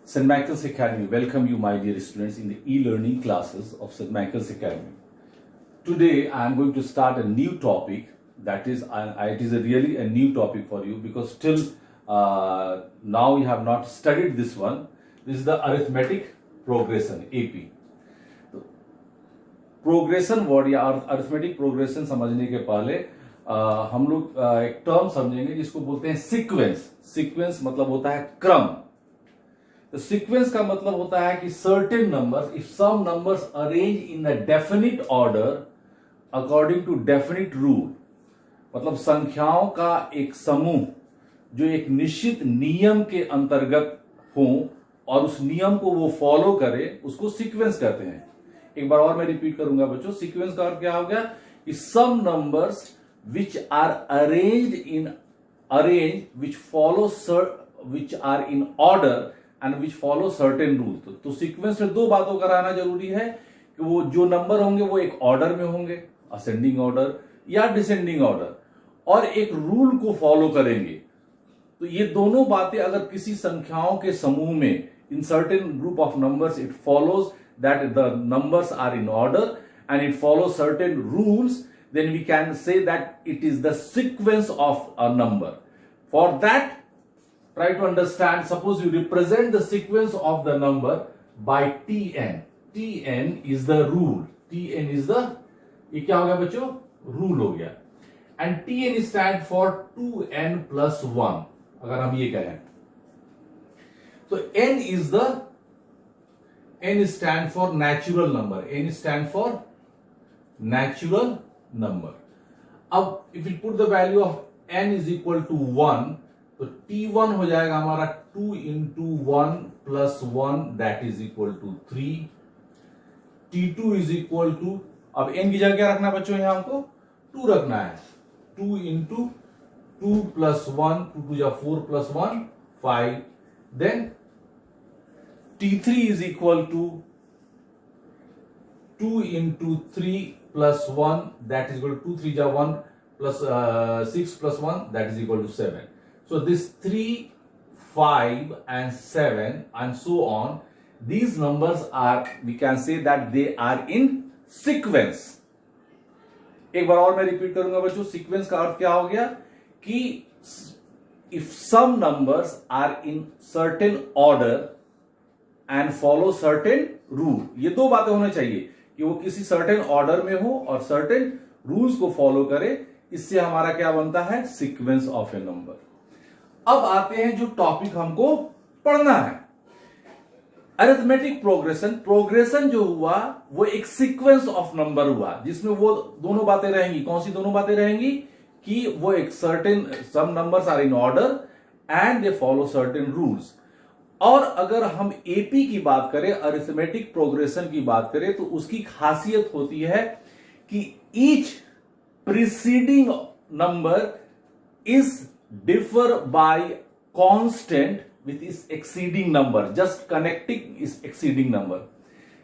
St. Michael's Academy welcome you, my dear students, in the e-learning classes of St. Michael's Academy. Today I am going to start a new topic. That is, it is really a new topic for you because still now you have not studied this one. This is the arithmetic progression (AP). Progression word या arithmetic progression समझने के पहले हम लोग एक term समझेंगे जिसको बोलते हैं सीक्वेंस. सीक्वेंस मतलब होता है क्रम. तो सीक्वेंस का मतलब होता है कि certain numbers, if some numbers arrange in a definite order according to definite rule, मतलब संख्याओं का एक समूह जो एक निश्चित नियम के अंतर्गत हो और उस नियम को वो फॉलो करे, उसको सीक्वेंस कहते हैं. एक बार और मैं रिपीट करूंगा बच्चों. सीक्वेंस का अर्थ क्या हो गया कि some numbers which are which are in order and which follow certain rule. तो सीक्वेंस में दो बातों का रहना जरूरी है कि वो जो नंबर होंगे वो एक ऑर्डर में होंगे, असेंडिंग ऑर्डर या डिसेंडिंग ऑर्डर, और एक रूल को फॉलो करेंगे. तो ये दोनों बातें अगर किसी संख्याओं के समूह में, in certain group of numbers, it follows that the numbers are in order and it follows certain rules, then we can say that it is the sequence of a number. For that, try to understand, suppose you represent the sequence of the number by Tn. Tn is the rule. Tn is the, ये क्या हो गया बच्चों, rule हो गया. And Tn stand for 2n plus 1, अगर हम ये कहें. तो n is the, n stand for natural number. N stand for natural number. अब if we put the value of n is equal to 1, तो t1 हो जाएगा हमारा 2 into 1 plus 1, that is equal to 3. t2 is equal to, अब n की जगह क्या रखना है बच्चों, यहां हमको 2 रखना है. 2 into 2 plus 1, 2 to जा 4 plus 1 5. Then T3 is equal to 2 into 3 plus 1, that is equal to 2 3 ja 1 plus 6 plus 1, that is equal to 7. So this 3, 5 and 7 and so on, these numbers are, we can say that they are in sequence. एक बार और मैं repeat करूंगा बच्चों. Sequence का अर्थ क्या हो गया कि if some numbers are in certain order and follow certain rule, ये दो बातें होनी चाहिए कि वो किसी certain order में हो और certain rules को follow करे. इससे हमारा क्या बनता है, sequence of a number. अब आते हैं जो टॉपिक हमको पढ़ना है, अरिथमेटिक प्रोग्रेशन. प्रोग्रेशन जो हुआ वो एक सीक्वेंस ऑफ नंबर हुआ जिसमें वो दोनों बातें रहेंगी. कौन सी दोनों बातें रहेंगी कि वो एक certain, some numbers are in order and they follow certain rules. और अगर हम एपी की बात करें, अरिथमेटिक प्रोग्रेशन की बात करें, तो उसकी खासियत होती है कि each preceding number is differ by constant with इस एक्सीडिंग नंबर, जस्ट कनेक्टिंग इस एक्सीडिंग नंबर.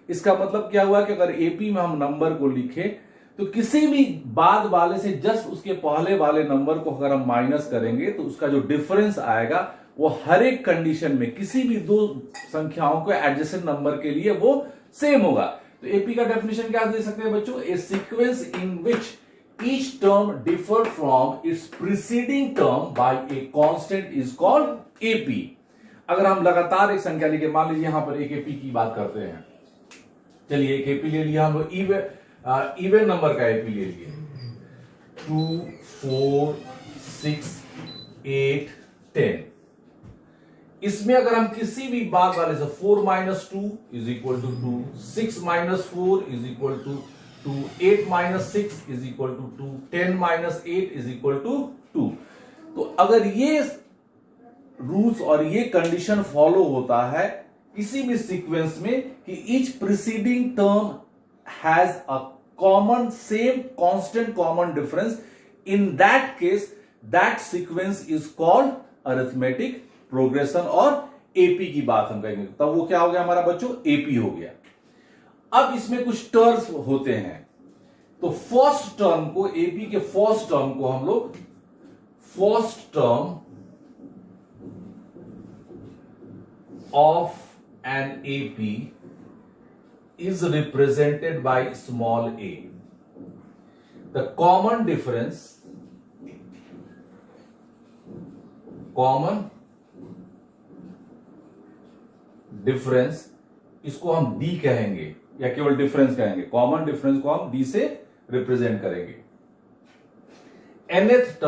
इसका मतलब क्या हुआ कि अगर एपी में हम नंबर को लिखें तो किसी भी बाद वाले से जस्ट उसके पहले वाले नंबर को अगर हम माइनस करेंगे तो उसका जो डिफरेंस आएगा वो हर एक कंडीशन में किसी भी दो संख्याओं को एडजेसेंट नंबर के लिए वो सेम होगा. तो एपी का डेफिनेशन क्या दे सकते हैं बच्चों, a sequence in which each term differ from its preceding term by a constant is called AP. अगर हम लगातार एक संख्या लेके, मान लीजिए यहां पर एक एपी की बात करते हैं. चलिए एक एपी ले लिया हम, इवन नंबर का एपी ले लिए, 2 4 6 8 10. इसमें अगर हम किसी भी बाद वाले से 4 minus 2 is equal to 2, 6 minus 4 is equal to 2, 8 minus 6 is equal to 2, 10 minus 8 is equal to 2. तो अगर ये रूल्स और ये कंडीशन फॉलो होता है किसी भी सीक्वेंस में कि each preceding term has a common same constant common difference, in that case that sequence is called arithmetic progression. और एपी की बात हम कहेंगे तब वो क्या हो गया हमारा बच्चों, एपी हो गया. अब इसमें कुछ टर्म्स होते हैं. तो फर्स्ट टर्म को, एपी के फर्स्ट टर्म को हम लोग first term of an AP is represented by small a. The common difference इसको हम D कहेंगे या केवल डिफरेंस कहेंगे। कॉमन डिफरेंस को हम D से रिप्रेजेंट करेंगे। nth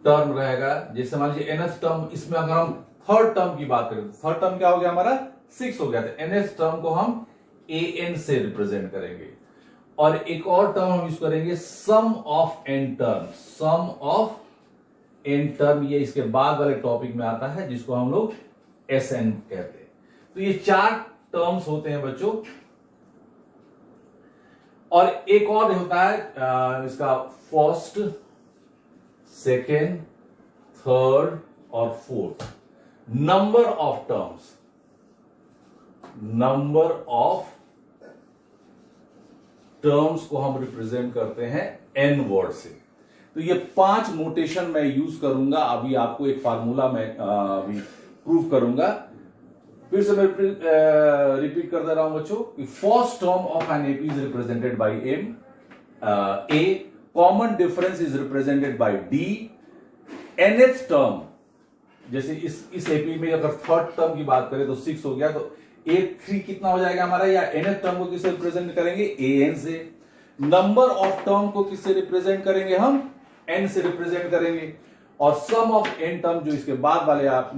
टर्म रहेगा, जैसे मान लीजिए nth टर्म, इसमें अगर हम थर्ड टर्म की बात करें, थर्ड टर्म क्या हो गया हमारा 6 हो गया था। nth टर्म को हम an से रिप्रेजेंट करेंगे। और एक और टर्म हम यूज करेंगे sum of n term. Sum of n term ये इसके बाद वाले टॉपिक में आता है, जिसको हम लोग Sn कहते हैं। तो ये 4 टर्म्स होते हैं बच्चों। और एक और होता है इसका फर्स्ट, सेकेंड, थर्ड और fourth. Number of terms, number of terms को हम रिप्रेजेंट करते हैं n वर्ड से। तो ये 5 नोटेशन मैं यूज करूंगा। अभी आपको एक फार्मूला मैं अभी प्रूव करूंगा। फिर से मैं रिपीट कर दे रहा हूं बच्चों कि first term of an AP is represented by m, a common difference is represented by d। nth term, जैसे इस एपी में अगर थर्ड टर्म की बात करें तो 6 हो गया, तो a3 कितना हो जाएगा हमारा, या nth टर्म को किससे रिप्रेजेंट करेंगे, an से। नंबर ऑफ टर्म को किससे रिप्रेजेंट करेंगे, हम n से रिप्रेजेंट करेंगे। और सम ऑफ n टर्म जो इसके बाद वाले आप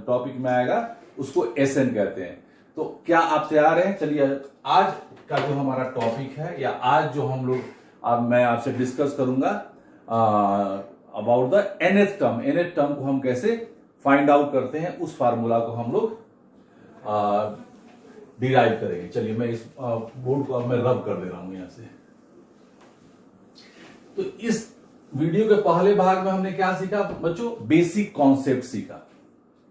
टॉपिक में आएगा उसको Sn कहते हैं। तो क्या आप तैयार हैं? चलिए आज का जो हमारा टॉपिक है, या आज जो हम लोग अब मैं आपसे डिस्कस करूंगा about the nth term. nth term को हम कैसे फाइंड आउट करते हैं, उस फार्मूला को हम लोग डिराइव करेंगे। चलिए मैं इस बोर्ड को मैं रब कर दे रहा हूं यहां से। तो इस वीडियो के पहले भाग में हमने क्या सीखा बच्चों, बेसिक कॉन्सेप्ट सीखा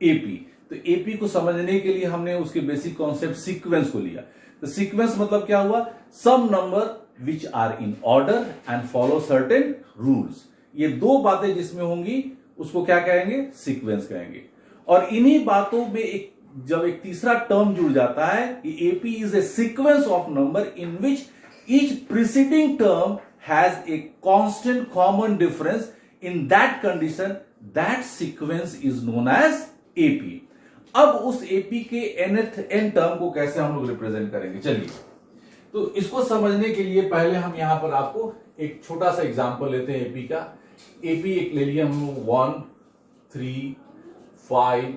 एपी। तो एपी को समझने के लिए हमने उसके बेसिक कॉन्सेप्ट सीक्वेंस को लिया। तो सीक्वेंस मतलब क्या हुआ, some number which are in order and follow certain rules. ये 2 बातें जिसमें होंगी उसको क्या कहेंगे, सीक्वेंस कहेंगे। और इन्हीं बातों में जब एक तीसरा टर्म जुड़ जाता है, AP is a sequence of number in which each preceding term has a constant common difference. In that condition, that sequence is known as AP. अब उस AP के n टर्म को कैसे हम लोग रिप्रेजेंट करेंगे, चलिए। तो इसको समझने के लिए पहले हम यहां पर आपको एक छोटा सा एग्जांपल लेते हैं एपी का। एपी एक ले लिया हम 1, 3, 5,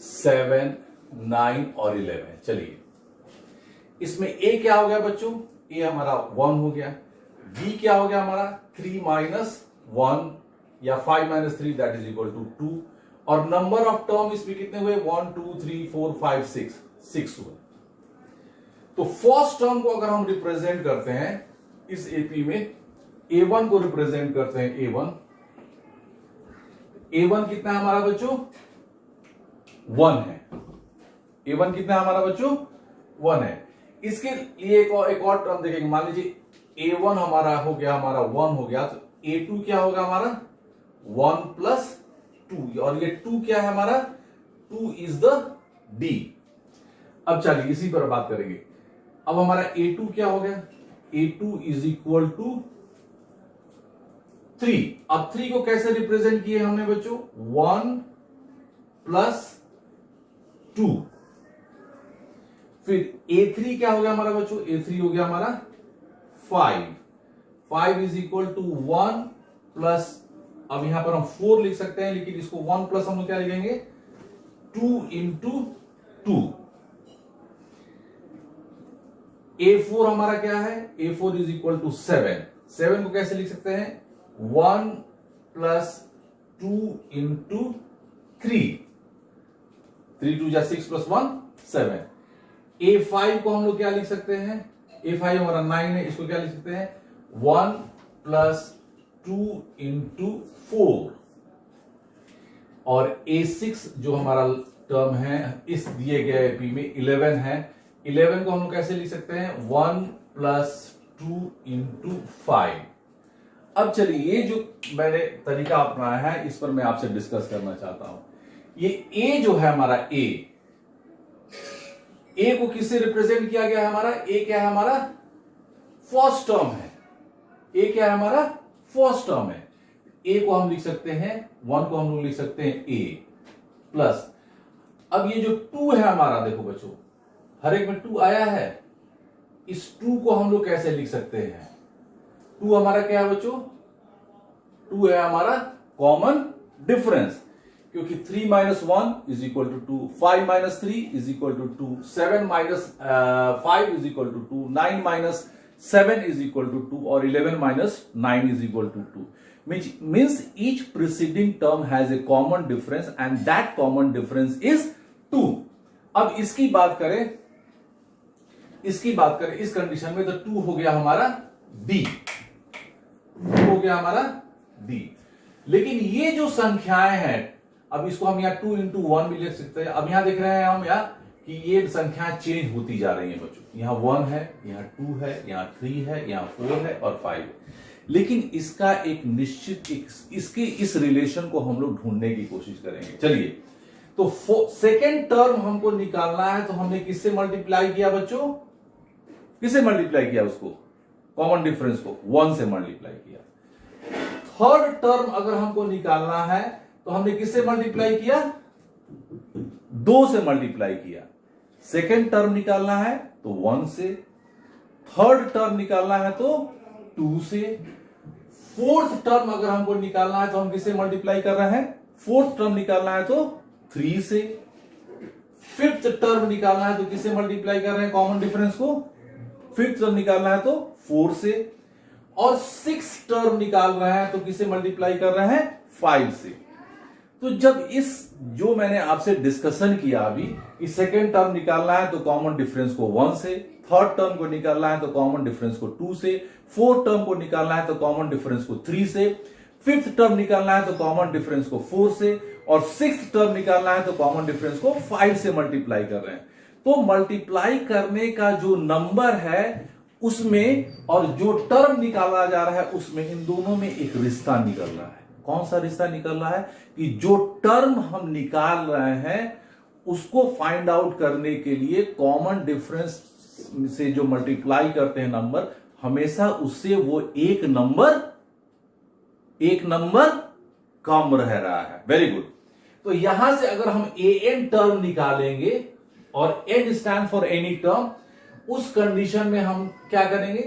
7, 9 और 11। चलिए, इसमें ए क्या हो गया बच्चों, ए हमारा 1 हो गया। बी क्या हो गया हमारा 3 माइनस 1 या 5 minus 3 that is equal to 2। और नंबर ऑफ टर्म इसमें कितने हुए, 1 2 3 4 5 6 हुए। तो फर्स्ट टर्म को अगर हम रिप्रेजेंट करते हैं इस एपी में, a1 को रिप्रेजेंट करते हैं a1 कितना है हमारा बच्चों, 1 है। a1 कितना है हमारा बच्चों, 1 है। इसके लिए एक और टर्म देखेंगे। मान लीजिए a1 हमारा हो गया, हमारा 1 हो गया, तो a2 क्या होगा हमारा 1 प्लस 2, और ये 2 क्या है हमारा, 2 इज द d। अब चलिए इसी पर बात करेंगे। अब हमारा a2 क्या हो गया, a2 इज इक्वल टू 3। अब 3 को कैसे रिप्रेजेंट किए हमने बच्चों, 1 प्लस 2। फिर a3 क्या हो गया हमारा बच्चों, a3 हो गया हमारा 5 इज इक्वल टू 1 प्लस, अब यहां पर हम 4 लिख सकते हैं, लेकिन इसको 1 प्लस हम लोग क्या लिखेंगे, 2 इंटू 2। a4 हमारा क्या है, a4 इज इक्वल टू 7 को कैसे लिख सकते हैं, 1 प्लस 2 इंटू 3 2 जा 6 प्लस 1 7। a5 को हम लोग क्या लिख सकते हैं, a5 हमारा 9 है, इसको क्या लिख सकते हैं, 1 प्लस 2 इंटू 4। और a6 जो हमारा टर्म है इस दिए गए एपी में 11 है, 11 को हम लोग कैसे लिख सकते हैं, 1 प्लस 2 इंटू 5। अब चलिए, ये जो मैंने तरीका अपनाया है इस पर मैं आपसे डिस्कस करना चाहता हूं। ये ए जो है हमारा ए को किससे रिप्रेजेंट किया गया है हमारा? ए क्या है हमारा? फर्स्ट टर्म है। ए क्या है हमारा? फर्स्ट टर्म है। ए को हम लिख सकते हैं, 1 को हम लोग लिख सकते हैं ए प्लस, अब ये जो 2 है हमारा, देखो बच्चों हर एक में 2 आया है, इस 2 को हम लोग कैसे लिख सकते हैं? 2 हमारा क्या है बच्चों? 2 है हमारा कॉमन डिफरेंस, क्योंकि 3 minus 1 is equal to 2, 5 minus 3 is equal to 2, 7 minus 5 is equal to 2, 9 minus 7 is equal to 2 और 11 minus 9 is equal to 2, which means each preceding term has a common difference and that common difference is 2. अब इसकी बात करें इस condition में, तो 2 हो गया हमारा D, 2 हो गया हमारा D। लेकिन ये जो संख्याएं हैं, अब इसको हम यहाँ 2 into 1 भी लिख सकते हैं। अब यहां देख रहे हैं हम यहाँ कि ये संख्याएं चेंज होती जा रही हैं बच्चों, यहां 1 है, यहां 2 है, यहां 3 है, यहां 4 है और 5 है। लेकिन इसका एक निश्चित इसके इस रिलेशन को हम लोग ढूंढने की कोशिश करेंगे। चलिए, तो सेकेंड टर्म हमको निकालना है, तो हमने किससे मल्टीप्लाई किया बच्चों? किससे मल्टीप्लाई किया? उसको कॉमन डिफरेंस को 1 से मल्टीप्लाई किया। थर्ड टर्म अगर हमको निकालना है तो हमने किससे मल्टीप्लाई किया? 2 से मल्टीप्लाई किया। सेकेंड टर्म निकालना है तो 1 से, थर्ड टर्म निकालना है तो 2 से, फोर्थ टर्म अगर हमको निकालना है तो हम किससे मल्टीप्लाई कर रहे हैं? फोर्थ टर्म निकालना है तो 3 से, फिफ्थ टर्म निकालना है तो किससे मल्टीप्लाई कर रहे हैं कॉमन डिफरेंस को? फिफ्थ टर्म निकालना है तो 4 से, और सिक्स टर्म निकाल रहे हैं तो किससे मल्टीप्लाई कर रहे हैं? 5 से। तो जब इस जो मैंने आपसे डिस्कशन किया अभी कि सेकेंड टर्म निकालना है तो कॉमन डिफरेंस को 1 से, थर्ड टर्म को निकालना है तो कॉमन डिफरेंस को 2 से, फोर्थ टर्म को निकालना है तो कॉमन डिफरेंस को 3 से, फिफ्थ टर्म निकालना है तो कॉमन डिफरेंस को 4 से, और सिक्स्थ टर्म निकालना है तो कॉमन डिफरेंस को 5 से मल्टीप्लाई कर रहे हैं। तो मल्टीप्लाई करने का जो नंबर है उसमें और जो टर्म निकाला जा रहा है उसमें, इन दोनों में एक रिश्ता निकल रहा है। कौन सा रिश्ता निकल रहा है? कि जो टर्म हम निकाल रहे हैं उसको फाइंड आउट करने के लिए कॉमन डिफरेंस से जो मल्टीप्लाई करते हैं नंबर, हमेशा उससे वो एक नंबर कम रह रहा है। Very good. तो यहां से अगर हम an टर्म निकालेंगे और n stand for any term, उस कंडीशन में हम क्या करेंगे?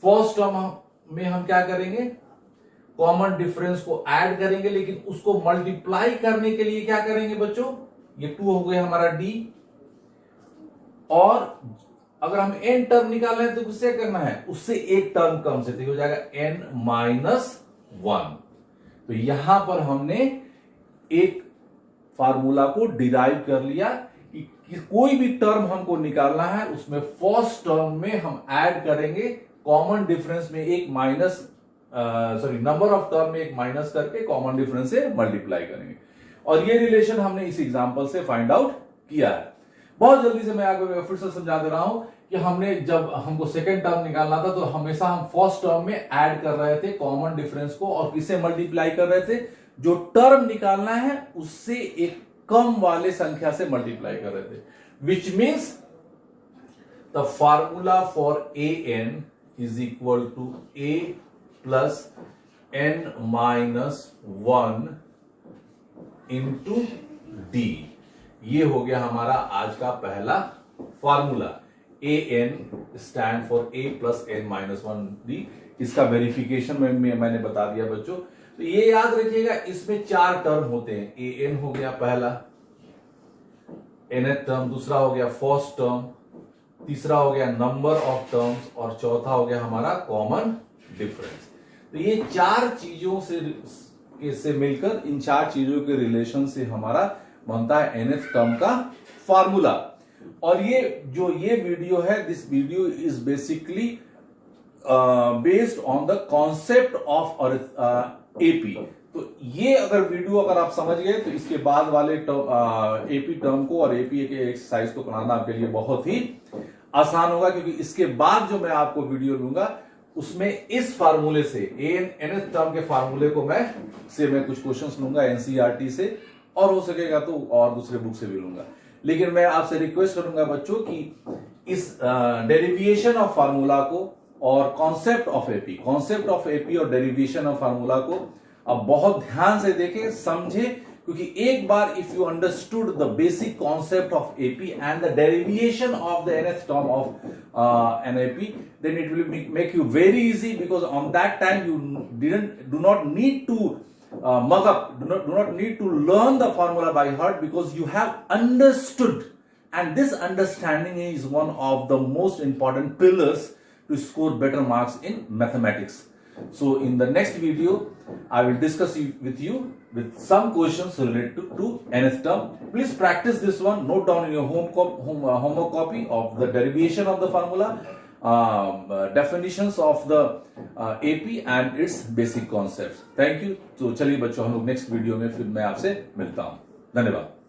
फर्स्ट टर्म में हम क्या करेंगे? कॉमन डिफरेंस को ऐड करेंगे, लेकिन उसको मल्टीप्लाई करने के लिए क्या करेंगे बच्चों? ये 2 हो गया हमारा D, और अगर हम n टर्म निकाल रहे हैं तो किससे करना है? उससे एक टर्म कम से, तो हो जाएगा n-1। तो यहां पर हमने एक फार्मूला को डिराइव कर लिया कि कोई भी टर्म हमको निकालना है उसमें फर्स्ट टर्म में हम ऐड करेंगे कॉमन डिफरेंस में एक माइनस, नंबर ऑफ टर्म में एक माइनस करके कॉमन डिफरेंस से मल्टीप्लाई करेंगे। और ये रिलेशन हमने इस एग्जांपल से फाइंड आउट किया है। बहुत जल्दी से मैं आपको फिर से समझा दे रहा हूं कि हमने जब हमको सेकेंड टर्म निकालना था तो हमेशा हम फर्स्ट टर्म में ऐड कर रहे थे कॉमन डिफरेंस को, और किससे मल्टीप्लाई कर रहे थे? जो टर्म निकालना है उससे एक कम वाले संख्या से मल्टीप्लाई कर रहे थे, which means the formula for an is equal to a plus n-1 into d। ये हो गया हमारा आज का पहला formula. an stand for a plus n-1d। इसका वेरिफिकेशन मैंने बता दिया बच्चों। तो ये याद रखिएगा, इसमें 4 टर्म होते हैं। an हो गया पहला, nth टर्म, दूसरा हो गया फर्स्ट टर्म, तीसरा हो गया नंबर ऑफ टर्म्स, और चौथा हो गया हमारा कॉमन डिफरेंस। तो ये 4 चीजों से मिलकर, इन 4 चीजों के रिलेशन से हमारा बनता है nth टर्म का फार्मूला। और ये वीडियो है, this video is basically based on the concept of AP. तो ये वीडियो अगर आप समझ गए तो इसके बाद वाले एपी टर्म को और एपी के एक्सरसाइज को बनाना आपके लिए बहुत ही आसान होगा, क्योंकि इसके बाद जो मैं आपको वीडियो लूंगा उसमें इस फार्मूले से nth टर्म के फार्मूले को मैं कुछ क्वेश्चंस लूंगा एनसीईआरटी से, और हो सकेगा तो और दूसरे बुक से भी लूंगा। लेकिन मैं आपसे रिक्वेस्ट करूंगा बच्चों कि इस डेरिवेशन ऑफ फार्मूला को और कॉन्सेप्ट ऑफ एपी और डेरिवेशन ऑफ फार्मूला को अब बहुत ध्यान से देखें, समझे, क्योंकि एक बार if you understood the basic concept of AP and the derivation of the nth term of an AP, then it will make you very easy, because on that time you do not need to mug up, do not need to learn the formula by heart, because you have understood, and this understanding is one of the most important pillars to score better marks in mathematics. So in the next video I will discuss with you with some questions related to nth term. Please practice this one, note down in your homework copy of the derivation of the formula, definitions of the AP and its basic concepts. Thank you. तो चलिए बच्चों, हम लोग next video में फिर मैं आपसे मिलता हूं। धन्यवाद।